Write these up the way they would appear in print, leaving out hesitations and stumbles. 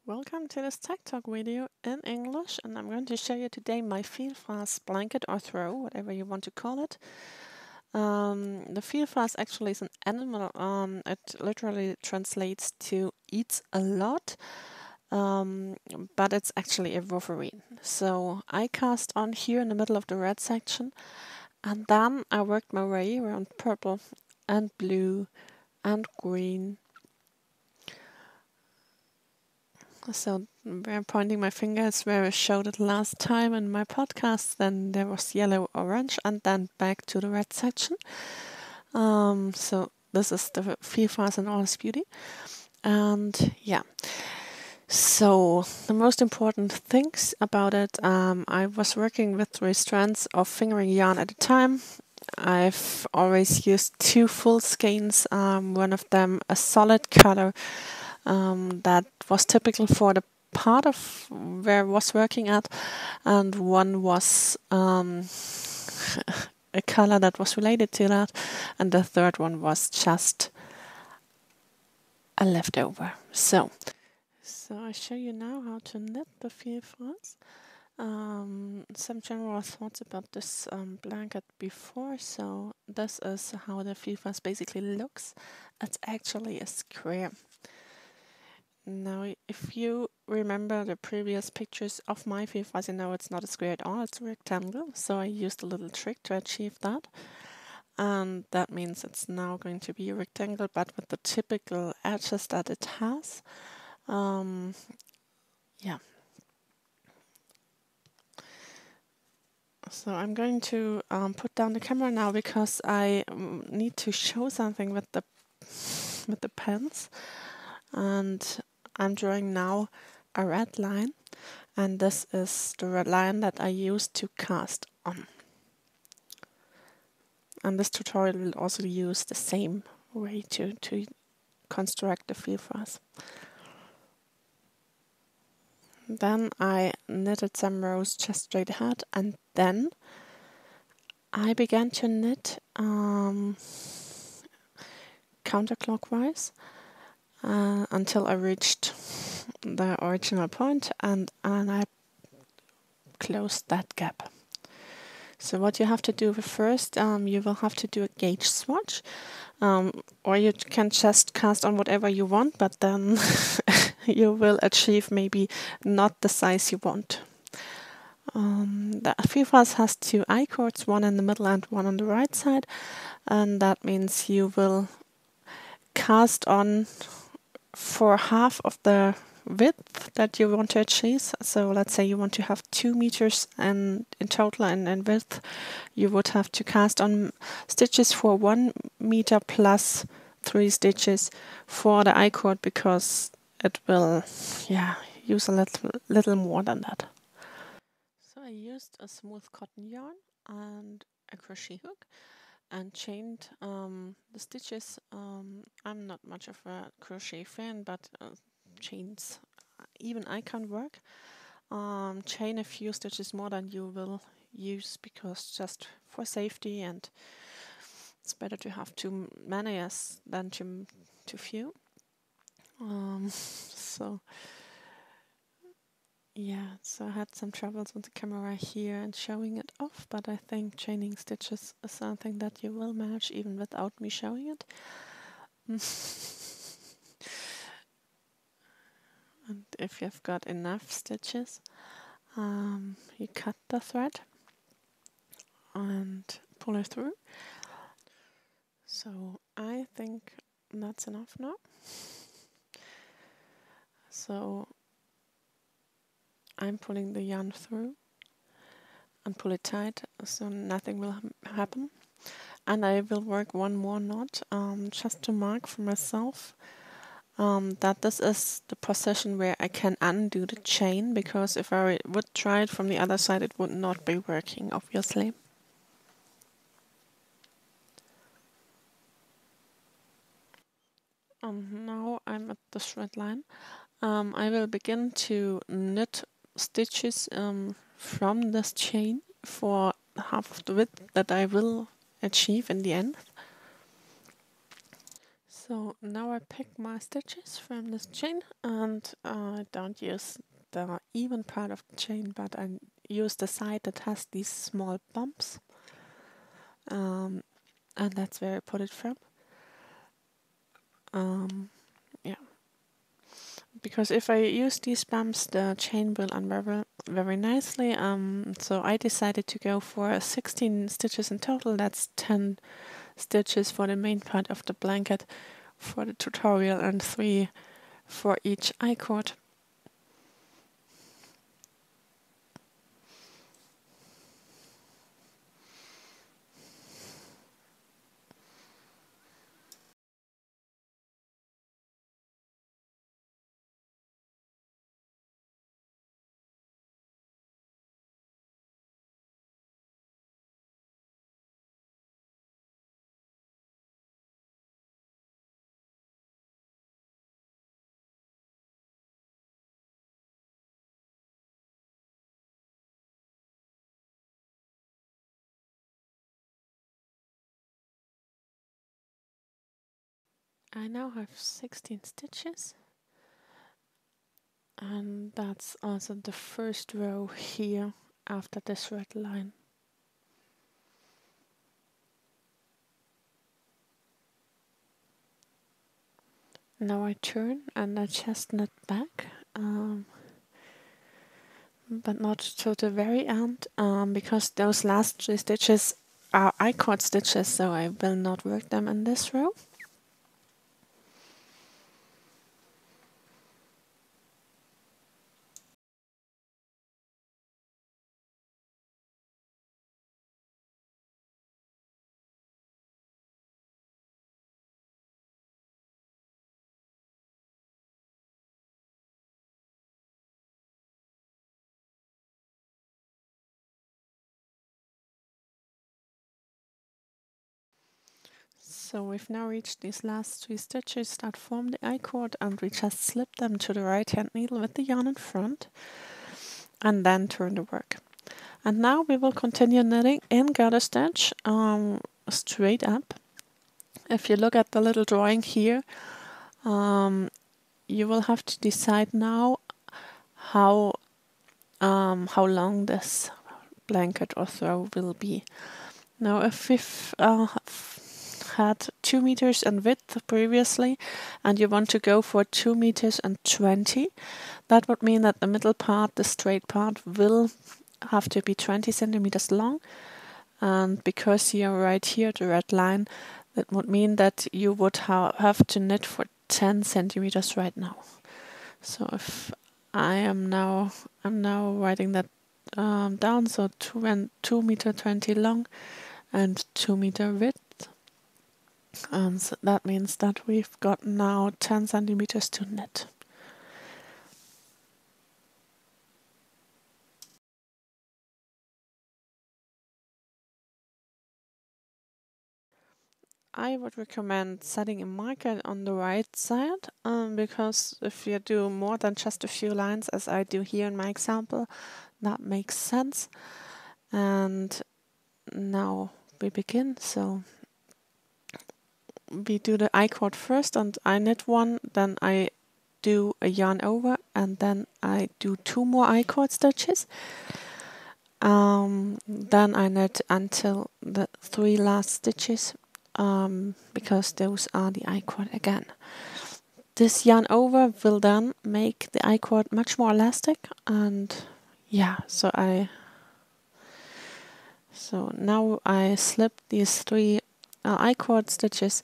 Welcome to this Techtalk video in English, and I'm going to show you today my Vielfrass blanket or throw, whatever you want to call it. The Vielfrass actually is an animal. It literally translates to eats a lot, but it's actually a wolverine. So I cast on here in the middle of the red section, and then I worked my way around purple and blue and green. So where I'm pointing my finger is where I showed it last time in my podcast. Then there was yellow, orange, and then back to the red section. So this is the Vielfrass in all its beauty. And yeah, so the most important things about it, I was working with 3 strands of fingering yarn at a time. I've always used 2 full skeins, one of them a solid color. That was typical for the part of where I was working at, and one was a color that was related to that, and the third one was just a leftover. So I show you now how to knit the Vielfrass. Some general thoughts about this blanket before. So this is how the Vielfrass basically looks. It's actually a square. Now, if you remember the previous pictures of my Vielfrass, you know it's not a square at all, it's a rectangle. So I used a little trick to achieve that. And that means it's now going to be a rectangle, but with the typical edges that it has. Yeah. So I'm going to put down the camera now because I need to show something with the pens. And I'm drawing now a red line, and this is the red line that I used to cast on. And this tutorial will also use the same way to construct the Vielfrass. Then I knitted some rows just straight ahead, and then I began to knit counterclockwise until I reached the original point, and I closed that gap. So what you have to do first, you will have to do a gauge swatch, or you can just cast on whatever you want, but then you will achieve maybe not the size you want. The Vielfrass has 2 I-cords, one in the middle and one on the right side, and that means you will cast on for half of the width that you want to achieve. So let's say you want to have 2 meters and in total and in width, you would have to cast on stitches for 1 meter plus 3 stitches for the I-cord, because it will use a little more than that. So I used a smooth cotton yarn and a crochet hook and chained the stitches. I'm not much of a crochet fan, but chains, even I can work. Chain a few stitches more than you will use, because just for safety, and it's better to have too many than too few. So I had some troubles with the camera here and showing it off, but I think chaining stitches is something that you will manage even without me showing it. And if you've got enough stitches, you cut the thread and pull it through. So I think that's enough now. So I'm pulling the yarn through and pull it tight so nothing will happen. And I will work one more knot just to mark for myself that this is the position where I can undo the chain, because if I would try it from the other side, it would not be working, obviously. Now I'm at the thread line. I will begin to knit stitches from this chain for half of the width that I will achieve in the end. So now I pick my stitches from this chain, and I don't use the even part of the chain, but I use the side that has these small bumps, and that's where I put it from. Yeah, because if I use these bumps, the chain will unravel very nicely. So I decided to go for 16 stitches in total. That's 10 stitches for the main part of the blanket for the tutorial and 3 for each I-cord. I now have 16 stitches, and that's also the first row here after this red line. Now I turn and I just knit back, but not to the very end, because those last 3 stitches are I-cord stitches, so I will not work them in this row. So we've now reached these last 3 stitches that form the I-cord, and we just slip them to the right hand needle with the yarn in front and then turn the work. And now we will continue knitting in garter stitch straight up. If you look at the little drawing here, you will have to decide now how long this blanket or throw will be. Now, if we've had 2 meters in width previously, and you want to go for 2 meters and 20, that would mean that the middle part, the straight part, will have to be 20 centimeters long. And because you're right here, the red line, that would mean that you would have to knit for 10 centimeters right now. So if I'm now writing that down, so 2 meter 20 long and 2 meter width. And so that means that we've got now 10 centimeters to knit. I would recommend setting a marker on the right side, because if you do more than just a few lines, as I do here in my example, that makes sense. And now we begin. So we do the I-cord first, and I knit 1, then I do a yarn over, and then I do 2 more I-cord stitches. Then I knit until the 3 last stitches, because those are the I-cord again. This yarn over will then make the I-cord much more elastic, and yeah, so now I slip these 3 I-cord stitches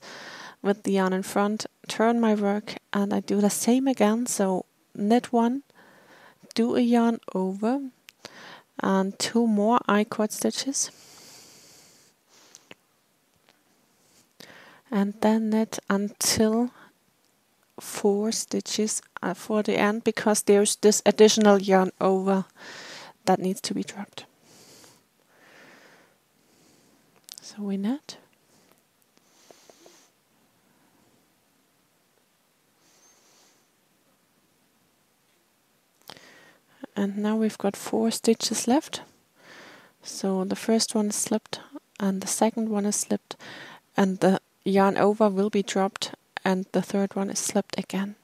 with the yarn in front, turn my work, and I do the same again. So knit 1, do a yarn over, and 2 more I-cord stitches, and then knit until 4 stitches for the end, because there's this additional yarn over that needs to be dropped. So we knit. And now we've got 4 stitches left. So the first one is slipped, and the second one is slipped, and the yarn over will be dropped and the third one is slipped again.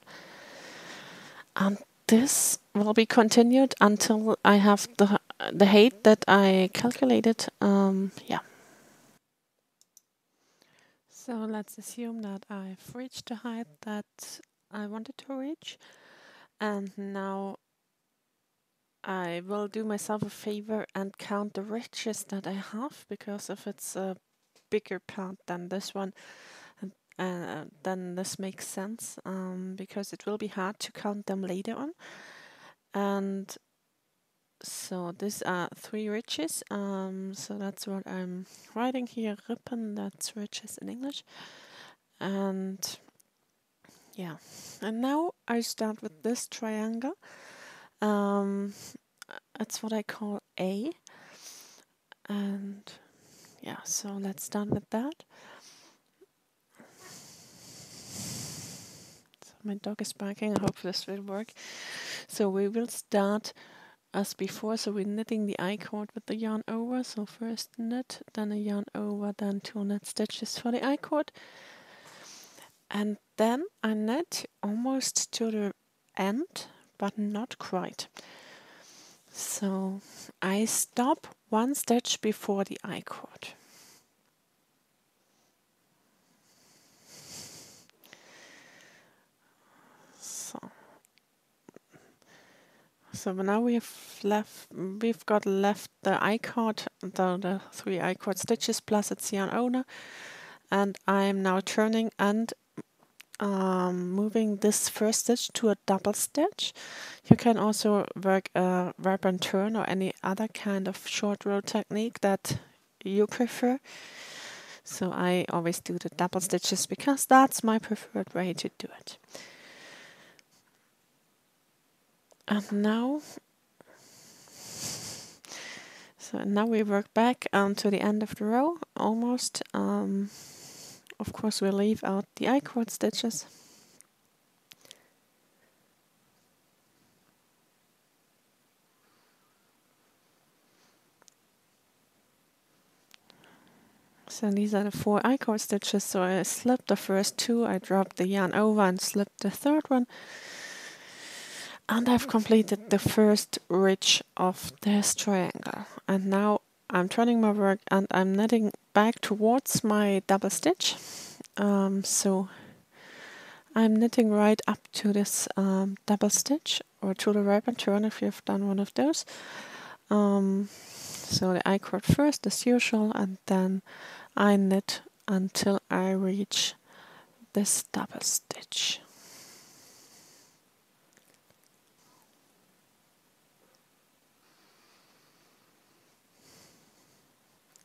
And this will be continued until I have the height that I calculated. Yeah. So let's assume that I've reached the height that I wanted to reach, and now I will do myself a favor and count the ridges that I have, because if it's a bigger part than this one, then this makes sense, because it will be hard to count them later on. And so these are 3 ridges, so that's what I'm writing here, Rippen, that's ridges in English. And yeah, and now I start with this triangle. That's what I call A. And yeah, so let's start with that. So my dog is barking, I hope this will work. So we will start as before, so we're knitting the I-cord with the yarn over. So first knit, then a yarn over, then 2 knit stitches for the I-cord. And then I knit almost to the end, but not quite. So I stop 1 stitch before the I-cord. So now we've got left the I-cord, the 3 I-cord stitches plus its yarn over, and I'm now turning and moving this first stitch to a double stitch. You can also work a wrap and turn or any other kind of short row technique that you prefer. So I always do the double stitches because that's my preferred way to do it. And now, now we work back to the end of the row, almost. Of course, we'll leave out the I-cord stitches. So these are the 4 I-cord stitches. So I slipped the first 2, I dropped the yarn over and slipped the third one. And I've completed the first ridge of this triangle. And now I'm turning my work and I'm knitting back towards my double stitch. So I'm knitting right up to this double stitch, or to the wrap and turn if you've done one of those. So the I-cord first as usual, and then I knit until I reach this double stitch.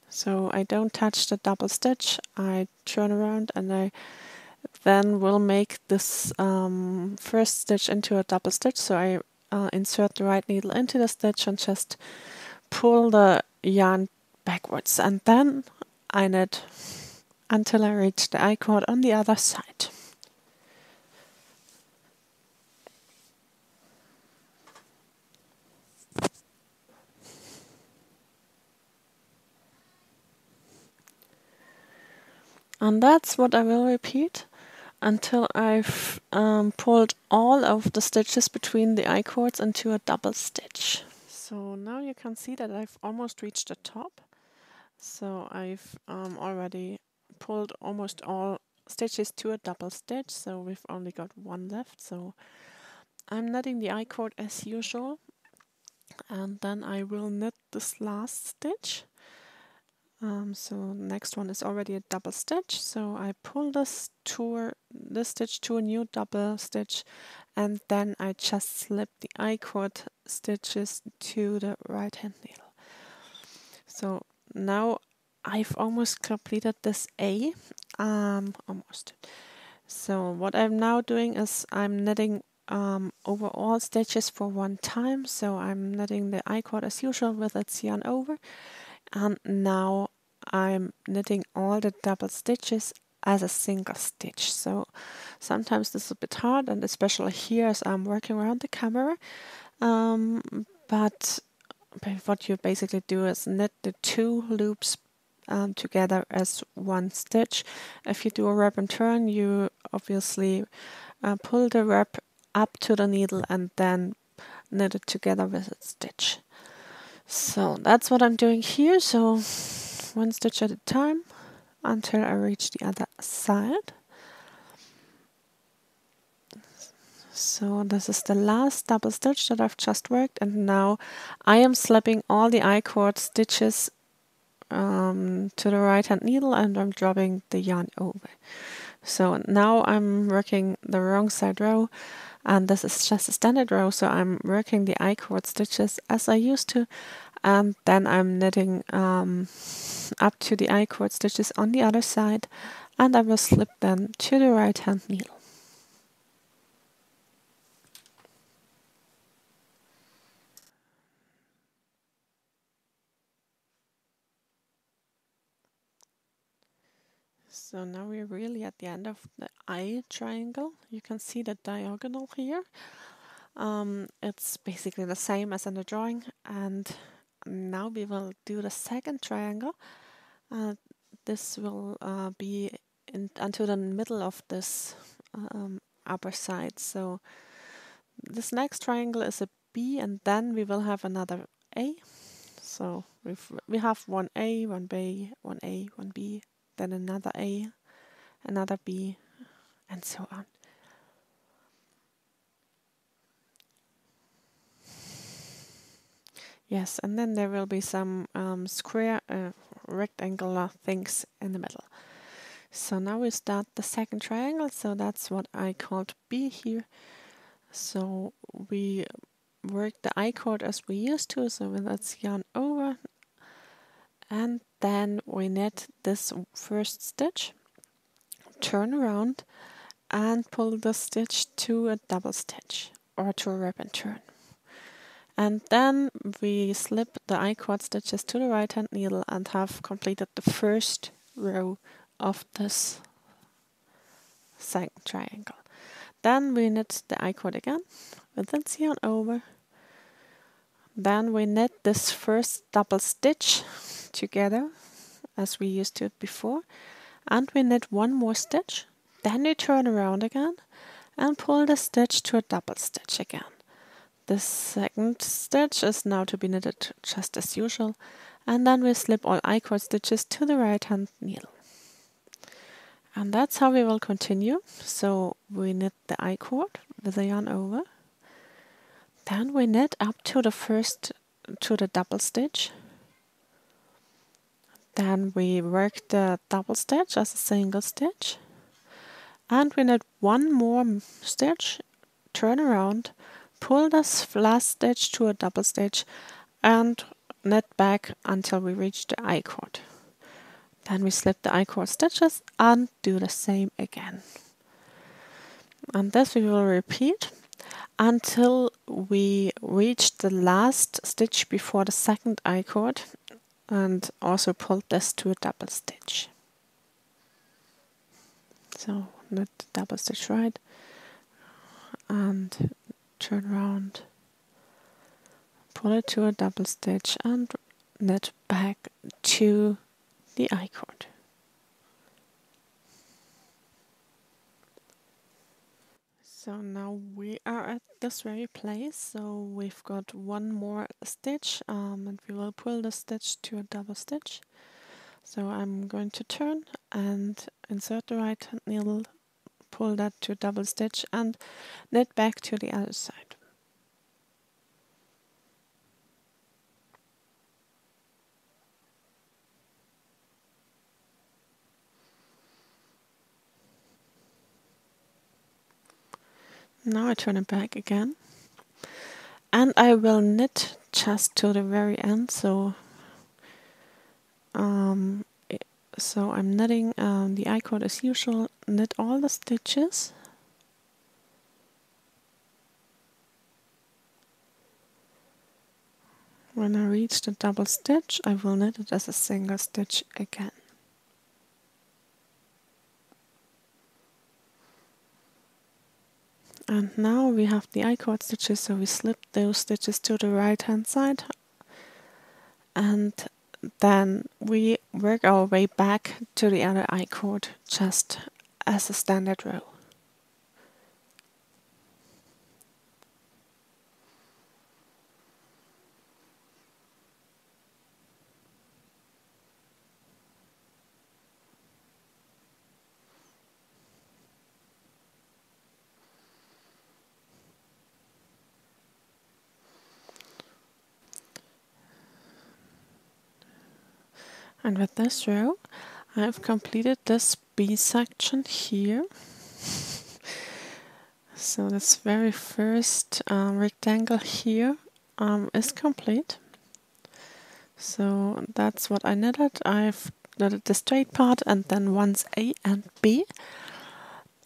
So I don't touch the double stitch, I turn around and I then will make this first stitch into a double stitch. So I insert the right needle into the stitch and just pull the yarn backwards, and then I knit until I reach the I-cord on the other side. And that's what I will repeat until I've pulled all of the stitches between the I-cords into a double stitch. So now you can see that I've almost reached the top. So I've already pulled almost all stitches to a double stitch, so we've only got 1 left. So I'm knitting the I-cord as usual, and then I will knit this last stitch. So next one is already a double stitch, so I pull this stitch to a new double stitch, and then I just slip the I-cord stitches to the right hand needle. So now I've almost completed this A, almost. So what I'm now doing is I'm knitting over all stitches for 1 time. So I'm knitting the I-cord as usual with its yarn over, and now I'm knitting all the double stitches as a single stitch. So sometimes this is a bit hard, and especially here as I'm working around the camera. But what you basically do is knit the 2 loops together as one stitch. If you do a wrap and turn, you obviously pull the wrap up to the needle and then knit it together with a stitch. So that's what I'm doing here. So one stitch at a time until I reach the other side. So this is the last double stitch that I've just worked, and now I am slipping all the I-cord stitches to the right hand needle and I'm dropping the yarn over. So now I'm working the wrong side row, and this is just a standard row, so I'm working the I-cord stitches as I used to, and then I'm knitting up to the I-cord stitches on the other side, and I will slip them to the right hand needle. So now we're really at the end of the I triangle. You can see the diagonal here. It's basically the same as in the drawing, and now we will do the second triangle. This will be until the middle of this upper side. So this next triangle is a B, and then we will have another A. So we have one A, one B, one A, one B, then another A, another B, and so on. Yes, and then there will be some square, rectangular things in the middle. So now we start the second triangle, so that's what I called B here. So we work the I-cord as we used to, so let's yarn over, and then we knit this first stitch, turn around, and pull the stitch to a double stitch, or to a wrap and turn. And then we slip the I-cord stitches to the right hand needle and have completed the first row of this second triangle. Then we knit the I-cord again, with its yarn over. Then we knit this first double stitch together as we used to before, and we knit one more stitch. Then we turn around again and pull the stitch to a double stitch again. The second stitch is now to be knitted just as usual, and then we slip all I-cord stitches to the right hand needle. And that's how we will continue. So we knit the I-cord with the yarn over, then we knit up to the double stitch, then we work the double stitch as a single stitch, and we knit one more stitch, turn around, pull this last stitch to a double stitch, and knit back until we reach the I-cord. Then we slip the I-cord stitches and do the same again. And this we will repeat until we reach the last stitch before the second I-cord, and also pull this to a double stitch. So knit the double stitch right and turn around, pull it to a double stitch and knit back to the I-cord. So now we are at this very place, so we've got one more stitch, and we will pull the stitch to a double stitch. So I'm going to turn and insert the right hand needle, pull that to a double stitch and knit back to the other side. Now I turn it back again, and I will knit just to the very end. So I'm knitting the I-cord as usual, knit all the stitches, when I reach the double stitch I will knit it as a single stitch again. And now we have the I-cord stitches, so we slip those stitches to the right hand side, and then we work our way back to the other I chord just as a standard row. And with this row, I've completed this B section here. So this very first rectangle here is complete. So that's what I knitted. I've knitted the straight part and then ones A and B.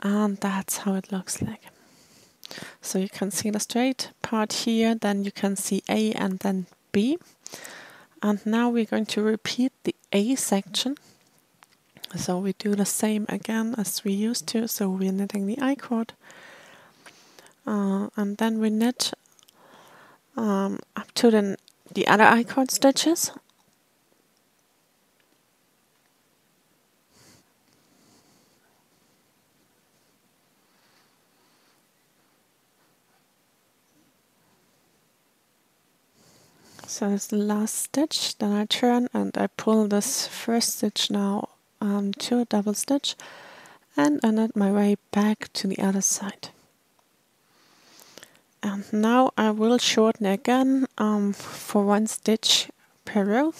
And that's how it looks like. So you can see the straight part here, then you can see A and then B. And now we're going to repeat the A section. So we do the same again as we used to. So we're knitting the I chord. And then we knit up to the other I chord stitches. So this is the last stitch, then I turn and I pull this first stitch now to a double stitch, and I knit my way back to the other side. And now I will shorten again for one stitch per row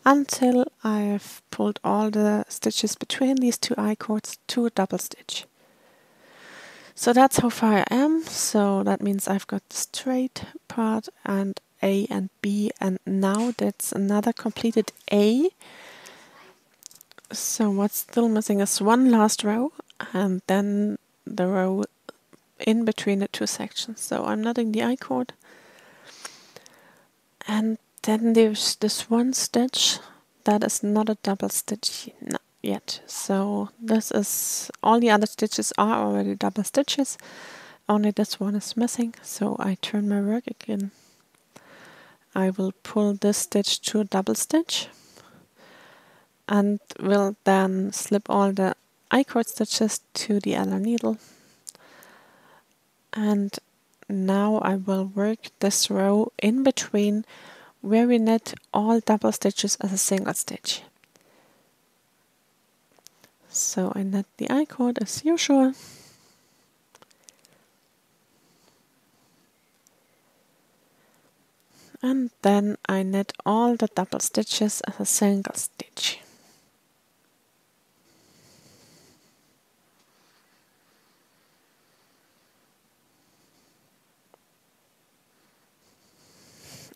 until I've pulled all the stitches between these two I chords to a double stitch. So that's how far I am. So that means I've got the straight part and A and B, and now that's another completed A. So what's still missing is one last row and then the row in between the two sections. So I'm knitting the I chord, and then there's this one stitch that is not a double stitch yet. So this is, all the other stitches are already double stitches, only this one is missing. So I turn my work again. I will pull this stitch to a double stitch and will then slip all the I chord stitches to the other needle. And now I will work this row in between where we knit all double stitches as a single stitch. So I knit the I chord as usual. And then I knit all the double stitches as a single stitch.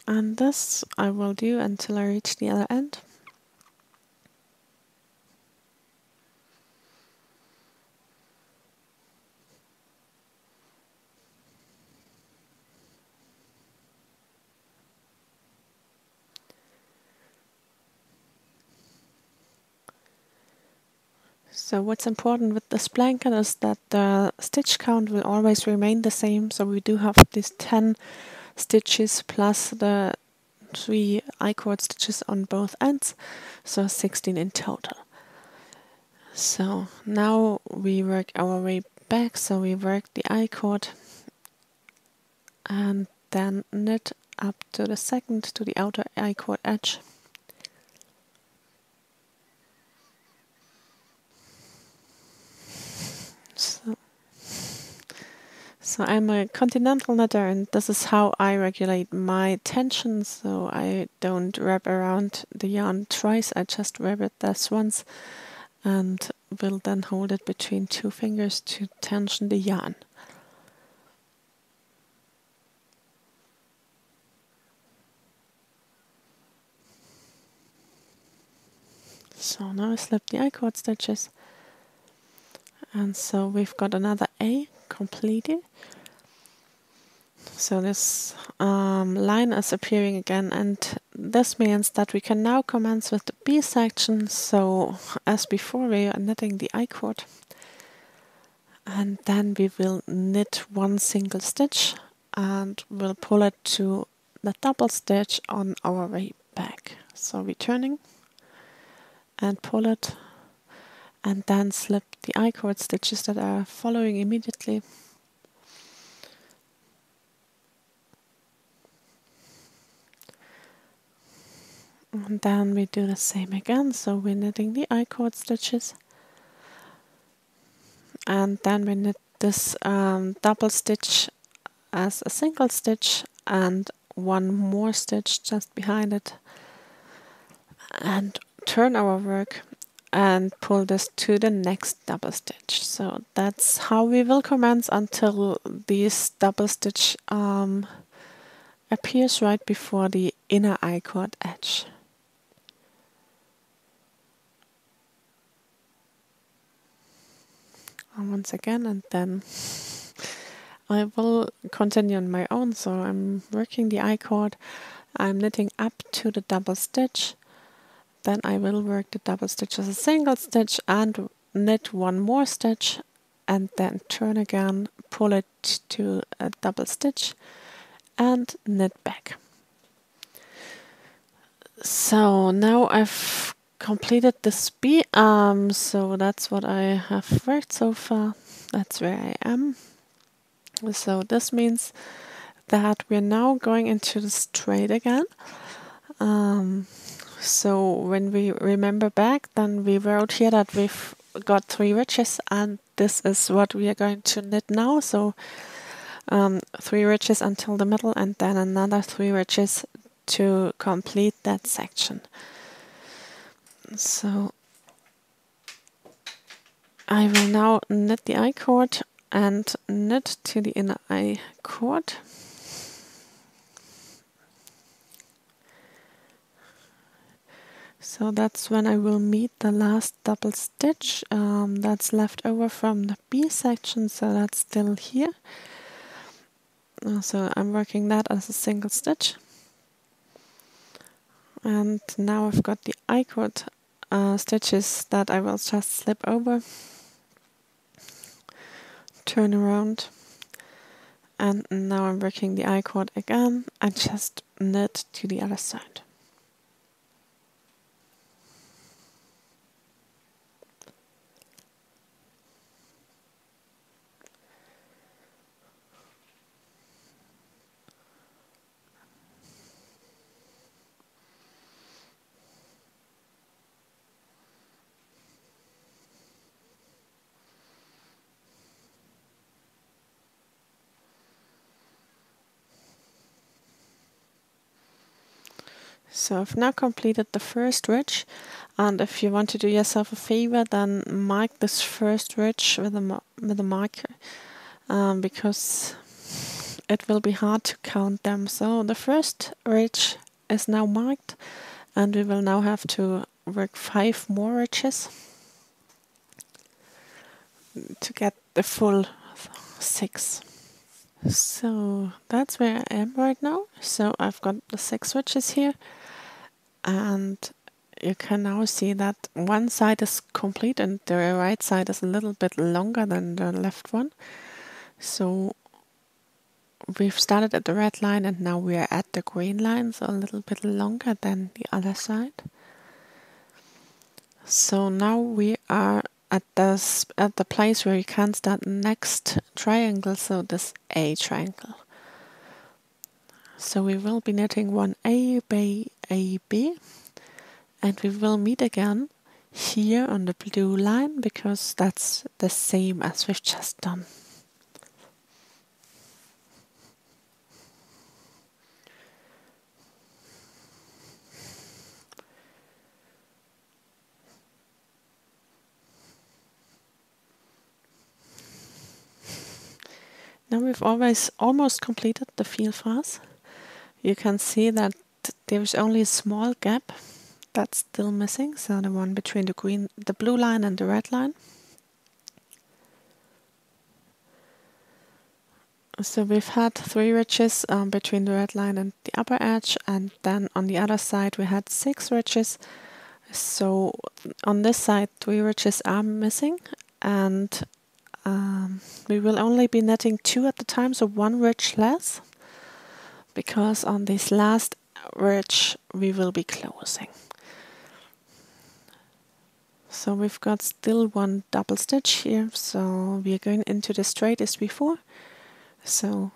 And this I will do until I reach the other end. So what's important with this blanket is that the stitch count will always remain the same. So we do have these 10 stitches plus the 3 I chord stitches on both ends, so 16 in total. So now we work our way back. So we work the I chord and then knit up to the second, to the outer I chord edge. So I'm a continental knitter, and this is how I regulate my tension. So I don't wrap around the yarn twice, I just wrap it this once and will then hold it between two fingers to tension the yarn. So now I slip the I chord stitches, and so we've got another A completed. So this line is appearing again, and this means that we can now commence with the B section. So as before, we are knitting the I chord, and then we will knit one single stitch and we'll pull it to the double stitch on our way back. So we're turning and pull it, and then slip the I-cord stitches that are following immediately. And then we do the same again, so we're knitting the I-cord stitches, and then we knit this double stitch as a single stitch and one more stitch just behind it, and turn our work and pull this to the next double stitch. So that's how we will commence until this double stitch appears right before the inner I-cord edge. And once again, and then I will continue on my own. So I'm working the I-cord, I'm knitting up to the double stitch, then I will work the double stitch as a single stitch and knit one more stitch, and then turn again, pull it to a double stitch and knit back. So now I've completed this B arm, so that's what I have worked so far. That's where I am. So this means that we're now going into the straight again. So when we remember back, then we wrote here that we've got 3 ridges, and this is what we are going to knit now. So 3 ridges until the middle, and then another 3 ridges to complete that section. So I will now knit the I-cord and knit to the inner I-cord. So that's when I will meet the last double stitch that's left over from the B section, so that's still here. So I'm working that as a single stitch. And now I've got the I-cord stitches that I will just slip over, turn around, and now I'm working the I-cord again and just knit to the other side. So I've now completed the first ridge, and if you want to do yourself a favor, then mark this first ridge with a marker, because it will be hard to count them. So the first ridge is now marked, and we will now have to work 5 more ridges to get the full 6. So that's where I am right now. So I've got the 6 ridges here, and you can now see that one side is complete and the right side is a little bit longer than the left one. So we've started at the red line and now we are at the green line, so a little bit longer than the other side. So now we are at the place where you can start the next triangle, so this A triangle. So we will be knitting 1A, B, A, B, and we will meet again here on the blue line because that's the same as we've just done. Now we've almost completed the Vielfrass. You can see that there's only a small gap that's still missing, so the one between the blue line and the red line. So we've had 3 ridges between the red line and the upper edge, and then on the other side we had 6 ridges. So on this side 3 ridges are missing, and we will only be knitting 2 at the time, so 1 ridge less, because on this last ridge we will be closing. So we've got still one double stitch here, so we are going into the straight as before. So,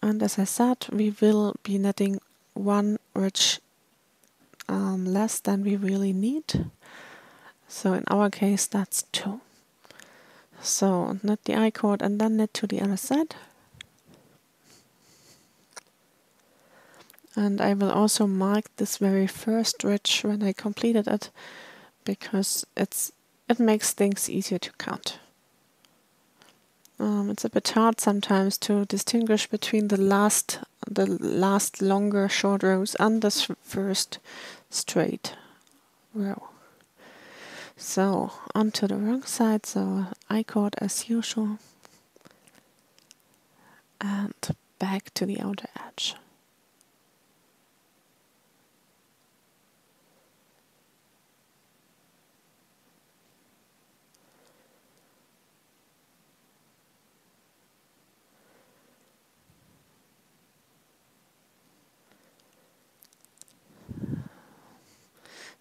and as I said, we will be knitting one ridge less than we really need. So in our case that's 2. So knit the I-cord and then knit to the other side. And I will also mark this very first ridge when I completed it, because it makes things easier to count. It's a bit hard sometimes to distinguish between the last longer short rows and this first straight row. So onto the wrong side, so I-cord as usual, and back to the outer edge.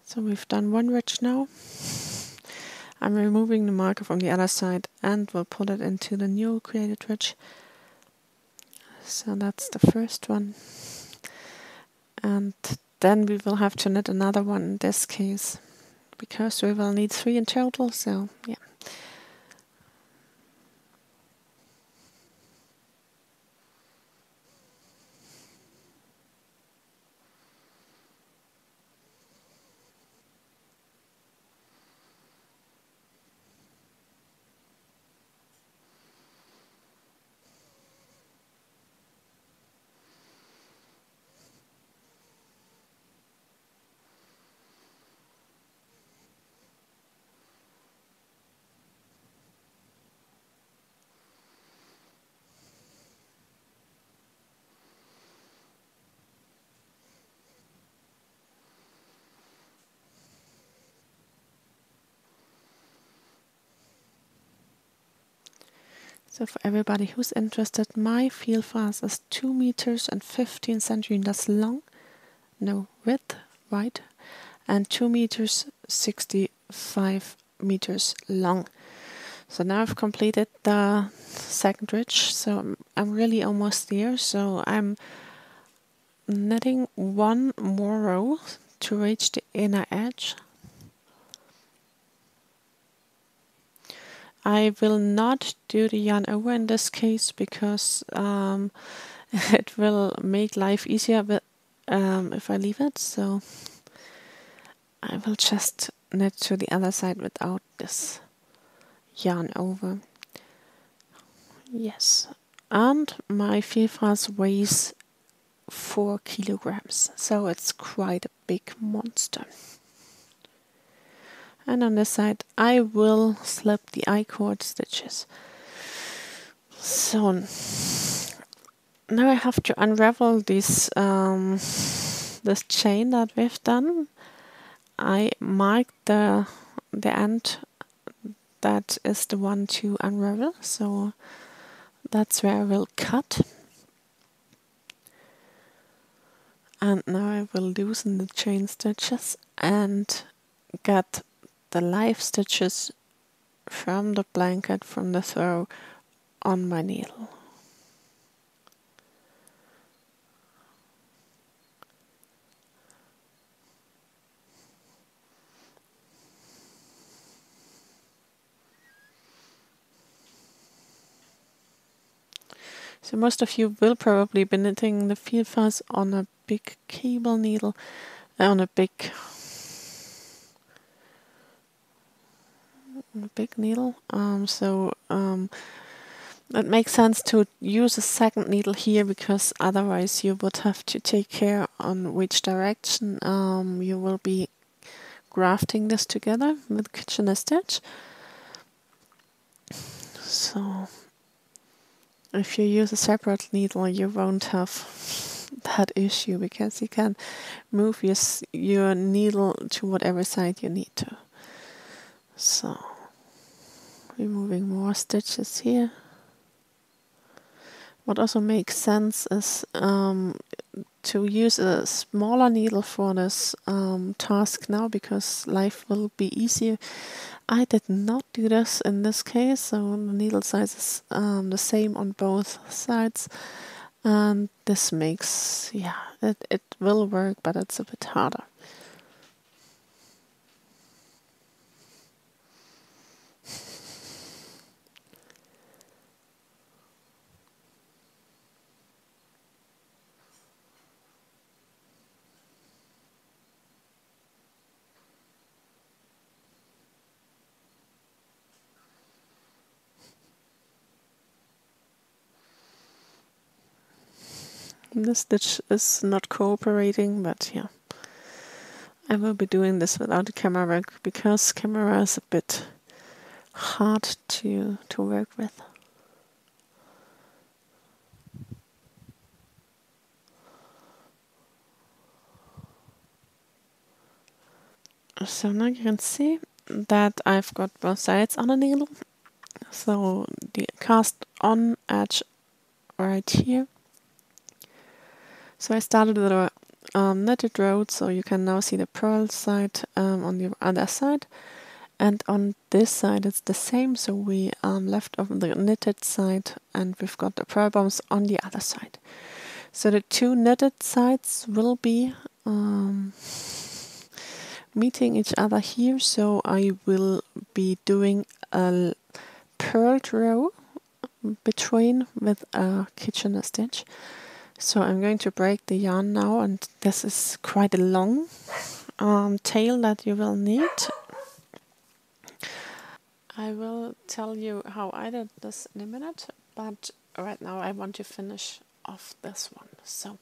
So we've done one ridge now. I'm removing the marker from the other side and will put it into the new created ridge. So that's the first one. And then we will have to knit another one in this case, because we will need 3 in total, so yeah. So for everybody who's interested, my Vielfrass is 2 meters and 15 centimeters long, no width, right, and 2 meters 65 meters long. So now I've completed the second ridge, so I'm really almost there. So I'm knitting one more row to reach the inner edge. I will not do the yarn over in this case, because it will make life easier if I leave it. So I will just knit to the other side without this yarn over. Yes, and my Vielfrass weighs 4 kilograms, so it's quite a big monster. And on this side I will slip the I-cord stitches. So now I have to unravel this chain that we've done. I marked the end that is the one to unravel, so that's where I will cut. And now I will loosen the chain stitches and get the live stitches from the blanket, from the throw, on my needle. So most of you will probably be knitting the Vielfrass on a big cable needle, on a big needle. It makes sense to use a second needle here, because otherwise you would have to take care on which direction you will be grafting this together with Kitchener stitch. So if you use a separate needle, you won't have that issue, because you can move your needle to whatever side you need to. So removing more stitches here. What also makes sense is to use a smaller needle for this task now, because life will be easier. I did not do this in this case, so the needle size is the same on both sides, and this makes, it will work, but it's a bit harder. This stitch is not cooperating, but yeah. I will be doing this without a camera because camera is a bit hard to work with. So now you can see that I've got both sides on the needle. So the cast on edge right here. So I started with a knitted row, so you can now see the purl side on the other side. And on this side it's the same, so we left off the knitted side and we've got the purl bombs on the other side. So the two knitted sides will be meeting each other here, so I will be doing a purled row between with a Kitchener stitch. So I'm going to break the yarn now, and this is quite a long tail that you will need. I will tell you how I did this in a minute, but right now I want to finish off this one. So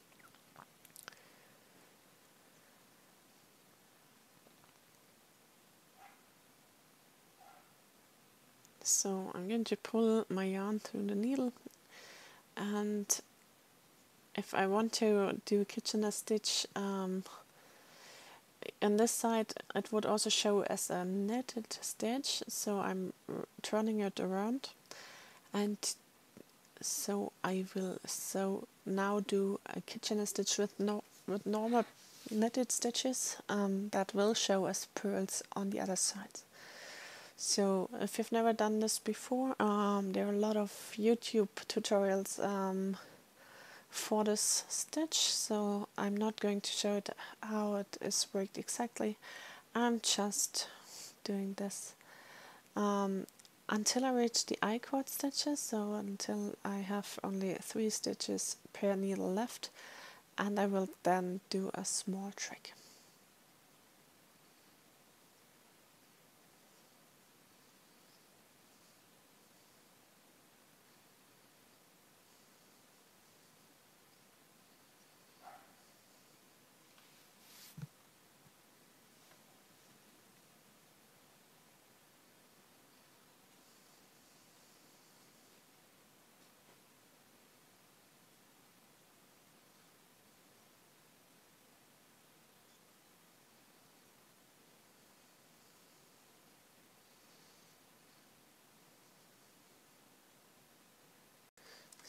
I'm going to pull my yarn through the needle, and if I want to do Kitchener stitch on this side, it would also show as a knitted stitch, so I'm turning it around, and so I will now do a Kitchener stitch with normal knitted stitches that will show as purls on the other side. So if you've never done this before, there are a lot of YouTube tutorials for this stitch, so I'm not going to show it how it is worked exactly. I'm just doing this until I reach the I-cord stitches, so until I have only 3 stitches per needle left, and I will then do a small trick.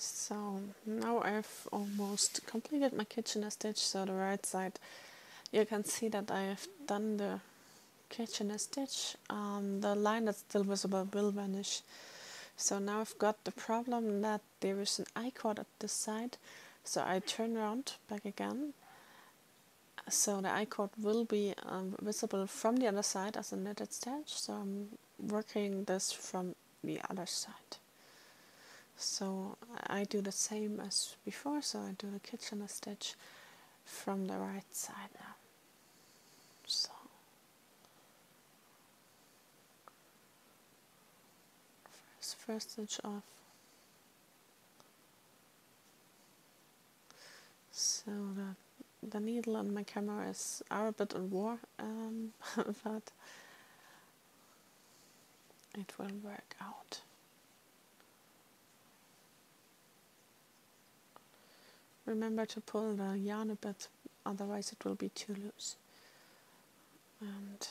So now I've almost completed my Kitchener stitch, so the right side you can see that I have done the Kitchener stitch. The line that's still visible will vanish. So now I've got the problem that there is an I-cord at this side, so I turn around back again, so the I-cord will be visible from the other side as a knitted stitch, so I'm working this from the other side. So I do the same as before, so I do the Kitchener stitch from the right side now. So first stitch off. So the needle on my camera are a bit on war, but it will work out. Remember to pull the yarn a bit, otherwise it will be too loose. And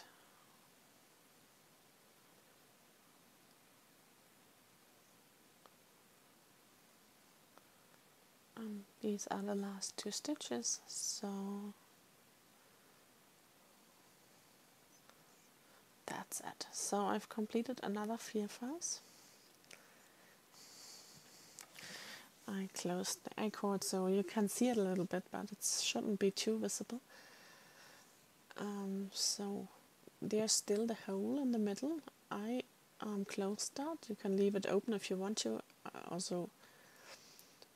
these are the last 2 stitches, so that's it. So I've completed another Vielfrass. I closed the I-cord so you can see it a little bit, but it shouldn't be too visible. So there's still the hole in the middle. I closed that. You can leave it open if you want to. Also,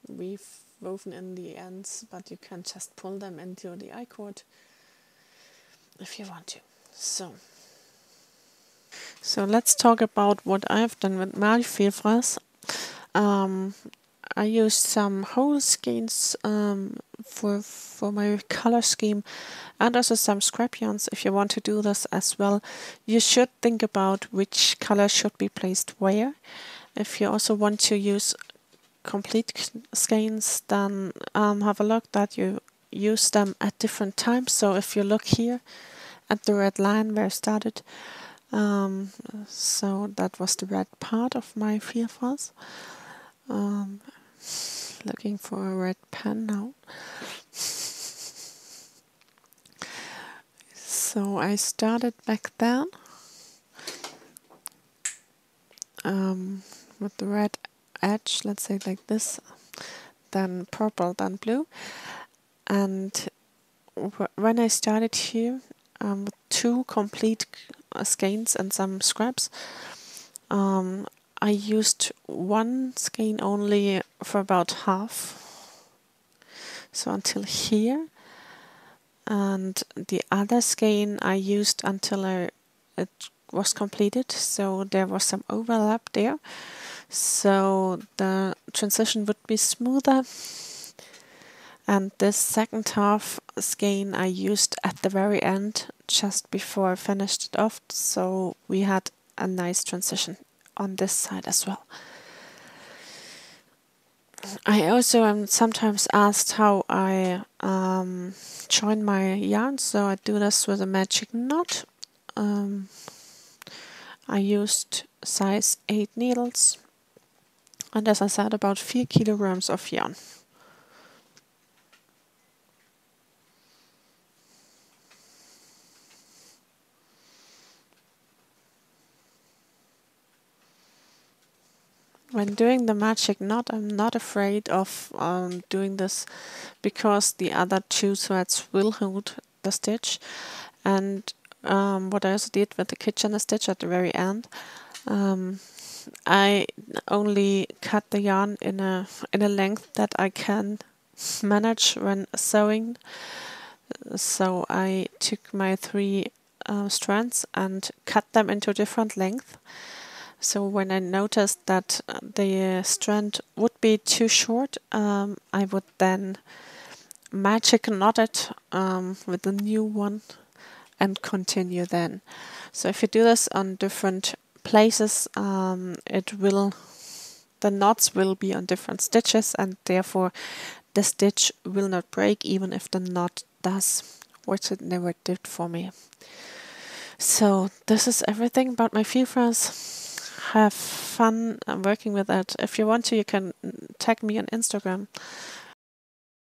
we've woven in the ends, but you can just pull them into the I-cord if you want to. So let's talk about what I've done with my Vielfrass. I used some whole skeins for my color scheme, and also some scrap yarns if you want to do this as well. You should think about which color should be placed where. If you also want to use complete skeins, then have a look that you use them at different times. So if you look here at the red line where I started, so that was the red part of my Vielfrass. Looking for a red pen now. So I started back then with the red edge, let's say like this, then purple, then blue. And when I started here with 2 complete skeins and some scraps, I used 1 skein only for about half, so until here, and the other skein I used until it was completed, so there was some overlap there, so the transition would be smoother. And this second half skein I used at the very end, just before I finished it off, so we had a nice transition on this side as well. I also am sometimes asked how I join my yarn, so I do this with a magic knot. I used size 8 needles, and as I said, about 4 kilograms of yarn. When doing the magic knot, I'm not afraid of doing this because the other 2 threads will hold the stitch. And what I also did with the kitchen stitch at the very end, I only cut the yarn in a length that I can manage when sewing. So I took my 3 strands and cut them into different lengths. So when I noticed that the strand would be too short, I would then magic knot it with a new one and continue then. So if you do this on different places, the knots will be on different stitches, and therefore the stitch will not break even if the knot does, which it never did for me. So this is everything about my Vielfrass. Have fun working with that. If you want to, you can tag me on Instagram